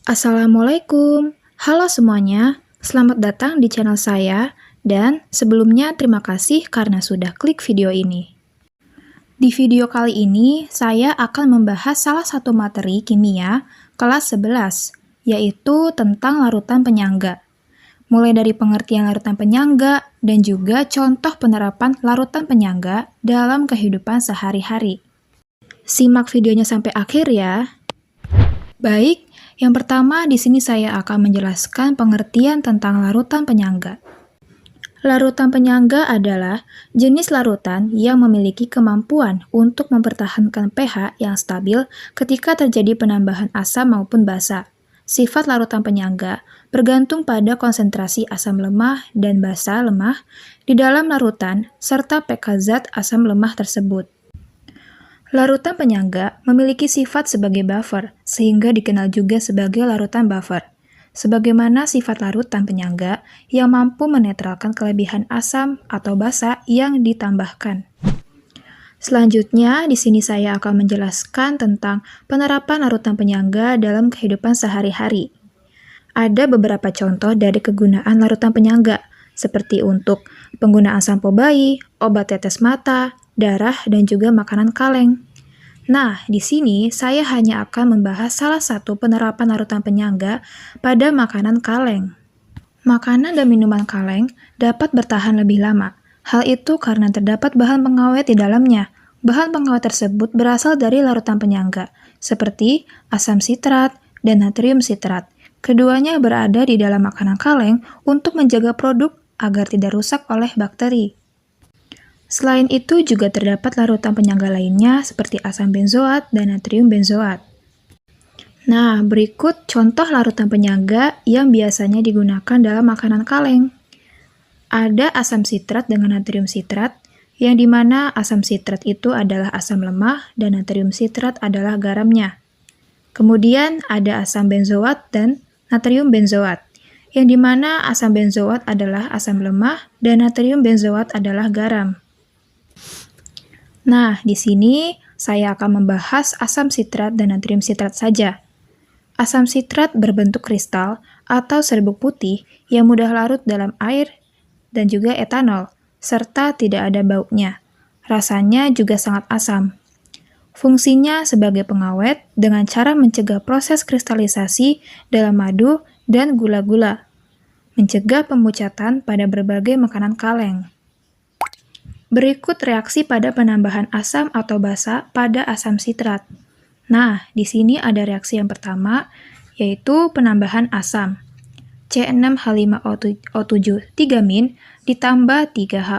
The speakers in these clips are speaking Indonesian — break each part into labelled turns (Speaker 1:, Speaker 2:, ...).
Speaker 1: Assalamualaikum, halo semuanya, selamat datang di channel saya, dan sebelumnya terima kasih karena sudah klik video ini. Di video kali ini, saya akan membahas salah satu materi kimia kelas 11, yaitu tentang larutan penyangga. Mulai dari pengertian larutan penyangga dan juga contoh penerapan larutan penyangga dalam kehidupan sehari-hari. Simak videonya sampai akhir ya. Baik, yang pertama di sini saya akan menjelaskan pengertian tentang larutan penyangga. Larutan penyangga adalah jenis larutan yang memiliki kemampuan untuk mempertahankan pH yang stabil ketika terjadi penambahan asam maupun basa. Sifat larutan penyangga bergantung pada konsentrasi asam lemah dan basa lemah di dalam larutan serta pK zat asam lemah tersebut. Larutan penyangga memiliki sifat sebagai buffer, sehingga dikenal juga sebagai larutan buffer. Sebagaimana sifat larutan penyangga yang mampu menetralkan kelebihan asam atau basa yang ditambahkan. Selanjutnya, di sini saya akan menjelaskan tentang penerapan larutan penyangga dalam kehidupan sehari-hari. Ada beberapa contoh dari kegunaan larutan penyangga, seperti untuk penggunaan sampo bayi, obat tetes mata, darah, dan juga makanan kaleng. Nah, di sini saya hanya akan membahas salah satu penerapan larutan penyangga pada makanan kaleng. Makanan dan minuman kaleng dapat bertahan lebih lama. Hal itu karena terdapat bahan pengawet di dalamnya. Bahan pengawet tersebut berasal dari larutan penyangga, seperti asam sitrat dan natrium sitrat. Keduanya berada di dalam makanan kaleng untuk menjaga produk agar tidak rusak oleh bakteri. Selain itu juga terdapat larutan penyangga lainnya seperti asam benzoat dan natrium benzoat. Nah, berikut contoh larutan penyangga yang biasanya digunakan dalam makanan kaleng. Ada asam sitrat dengan natrium sitrat, yang dimana asam sitrat itu adalah asam lemah dan natrium sitrat adalah garamnya. Kemudian ada asam benzoat dan natrium benzoat, yang dimana asam benzoat adalah asam lemah dan natrium benzoat adalah garam. Nah, di sini saya akan membahas asam sitrat dan natrium sitrat saja. Asam sitrat berbentuk kristal atau serbuk putih yang mudah larut dalam air dan juga etanol, serta tidak ada baunya. Rasanya juga sangat asam. Fungsinya sebagai pengawet dengan cara mencegah proses kristalisasi dalam madu dan gula-gula, mencegah pemucatan pada berbagai makanan kaleng. Berikut reaksi pada penambahan asam atau basa pada asam sitrat. Nah, di sini ada reaksi yang pertama, yaitu penambahan asam. C6H5O7 3- ditambah 3H+,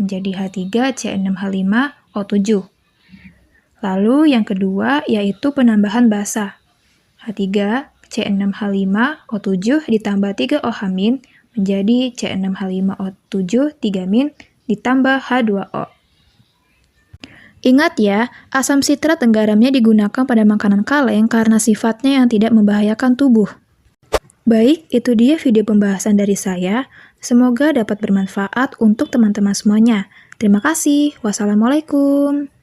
Speaker 1: menjadi H3C6H5O7. Lalu yang kedua, yaitu penambahan basa. H3C6H5O7 ditambah 3OH- menjadi C6H5O7 3- ditambah H2O. Ingat ya, asam sitrat dan garamnya digunakan pada makanan kaleng karena sifatnya yang tidak membahayakan tubuh. Baik, itu dia video pembahasan dari saya. Semoga dapat bermanfaat untuk teman-teman semuanya. Terima kasih. Wassalamualaikum.